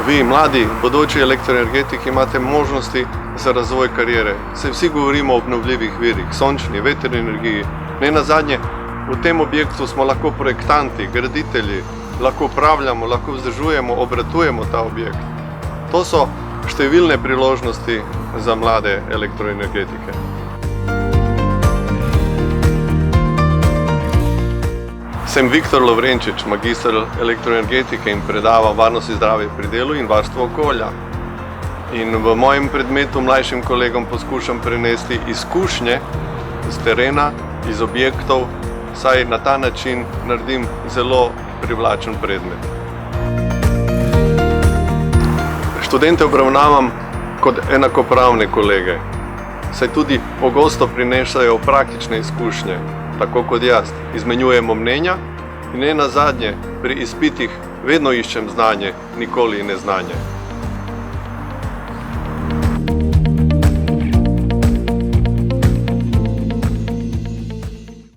Vi, mladi, bodoči elektroenergetiki, imate možnosti za razvoj karijere. Se vsi govorimo o obnovljivih virih, sončni, vetrni energiji. Ne nazadnje, v tem objektu smo lahko projektanti, graditelji, lahko upravljamo, lahko vzdržujemo, obratujemo ta objekt. To so številne priložnosti za mlade elektroenergetike. Sem Viktor Lovrenčič, magister elektroenergetike in predavam varnost in zdravje pri delu in varstvo okolja. In v mojem predmetu mlajšim kolegom poskušam prenesti izkušnje z terena, iz objektov, saj na ta način naredim zelo privlačen predmet. Študente obravnavam kot enakopravne kolege, saj tudi pogosto prinesajo praktične izkušnje, tako kot jaz. Izmenjujemo mnenja in ne nazadnje pri izpitih vedno iščem znanje, nikoli neznanje.